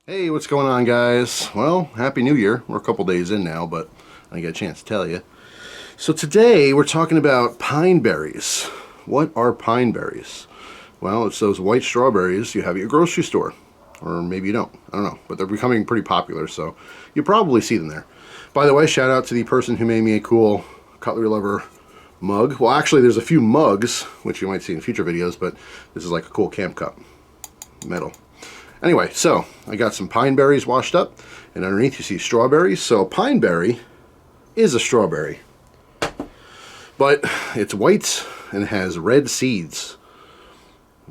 Hey, what's going on, guys? Well, Happy New Year. We're a couple days in now, but I didn't get a chance to tell you. So today we're talking about pineberries. What are pineberries? Well, it's those white strawberries you have at your grocery store. Or maybe you don't. I don't know. But they're becoming pretty popular, so you probably see them there. By the way, shout out to the person who made me a cool Cutlery Lover mug. Well, actually, there's a few mugs, which you might see in future videos, but this is like a cool camp cup. Metal. Anyway, so I got some pine berries washed up, and underneath you see strawberries. So pineberry is a strawberry, but it's white and it has red seeds.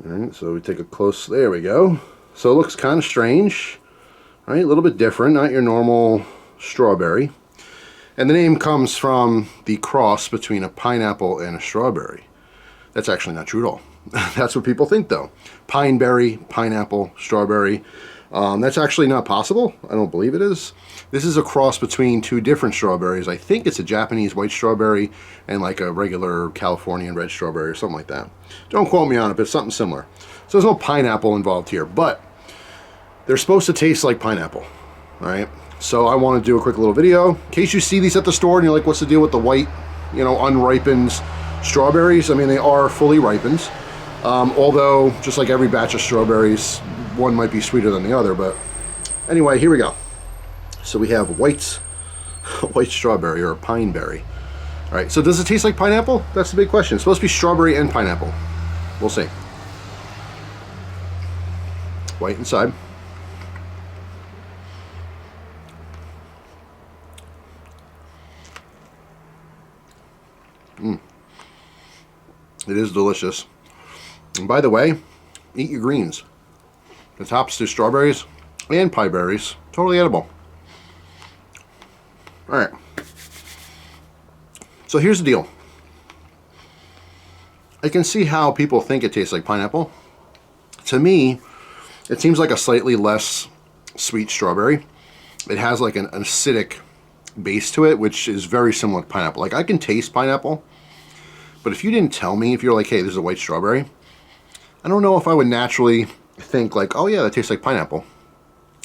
All right, so we take a close, there we go. So it looks kind of strange, right? A little bit different, not your normal strawberry. And the name comes from the cross between a pineapple and a strawberry. That's actually not true at all. That's what people think, though. Pineberry, pineapple, strawberry. That's actually not possible. I don't believe it is. This is a cross between two different strawberries. I think it's a Japanese white strawberry and like a regular Californian red strawberry or something like that. Don't quote me on it, but it's something similar. So there's no pineapple involved here, but they're supposed to taste like pineapple. All right. So I want to do a quick little video in case you see these at the store and you're like, what's the deal with the white, unripened strawberries? I mean, they are fully ripened. Although, just like every batch of strawberries, one might be sweeter than the other, but anyway, here we go. So we have white strawberry, or pineberry. All right, so does it taste like pineapple? That's the big question. It's supposed to be strawberry and pineapple. We'll see. White inside. It is delicious. And by the way, eat your greens. The tops do strawberries and pineberries. Totally edible. Alright. So here's the deal. I can see how people think it tastes like pineapple. To me, it seems like a slightly less sweet strawberry. It has like an acidic base to it, which is very similar to pineapple. Like, I can taste pineapple, but if you didn't tell me, if you're like, hey, this is a white strawberry, I don't know if I would naturally think like, oh yeah, that tastes like pineapple.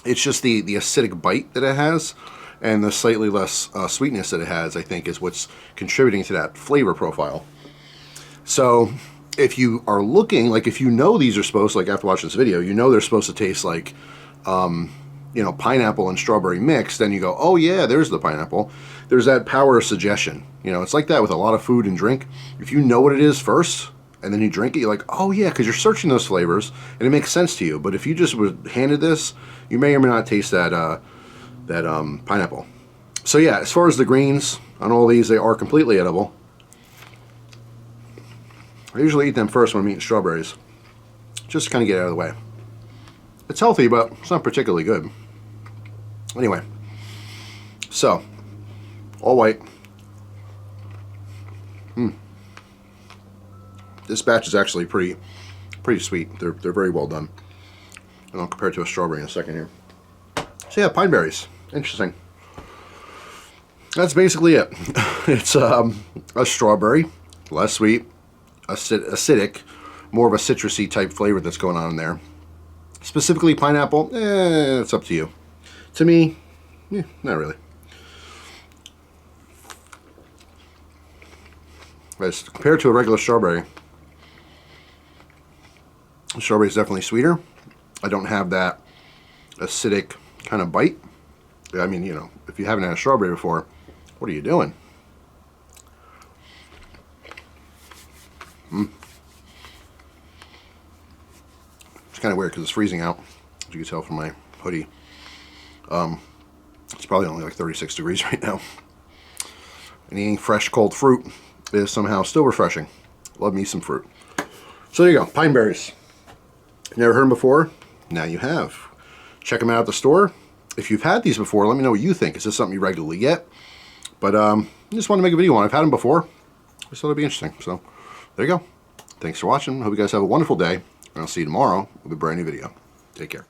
It's just the acidic bite that it has and the slightly less sweetness that it has, I think, is what's contributing to that flavor profile. So if you are looking, like if you know these are supposed, like after watching this video, you know they're supposed to taste like, pineapple and strawberry mix, then you go, oh yeah, there's the pineapple. There's that power of suggestion. It's like that with a lot of food and drink. If you know what it is first, and then you drink it, you're like, oh yeah, because you're searching those flavors, and it makes sense to you. But if you just were handed this, you may or may not taste that pineapple. So yeah, as far as the greens on all these, they are completely edible. I usually eat them first when I'm eating strawberries, just to kind of get out of the way. It's healthy, but it's not particularly good. Anyway, so all white. This batch is actually pretty sweet. They're very well done. And I'll compare it to a strawberry in a second here. So yeah, pineberries. Interesting. That's basically it. It's a strawberry, less sweet, acidic, more of a citrusy type flavor that's going on in there. Specifically pineapple, it's up to you. To me, not really. As compared to a regular strawberry, the strawberry is definitely sweeter. I don't have that acidic kind of bite. I mean, if you haven't had a strawberry before, what are you doing? It's kind of weird because it's freezing out, as you can tell from my hoodie. It's probably only like 36 degrees right now. And eating fresh, cold fruit is somehow still refreshing. Love me some fruit. So there you go, pineberries. Never heard them before? Now you have. Check them out at the store. If you've had these before, let me know what you think. Is this something you regularly get? But I just want to make a video on it. I've had them before. I just thought it'd be interesting. So there you go. Thanks for watching. Hope you guys have a wonderful day. And I'll see you tomorrow with a brand new video. Take care.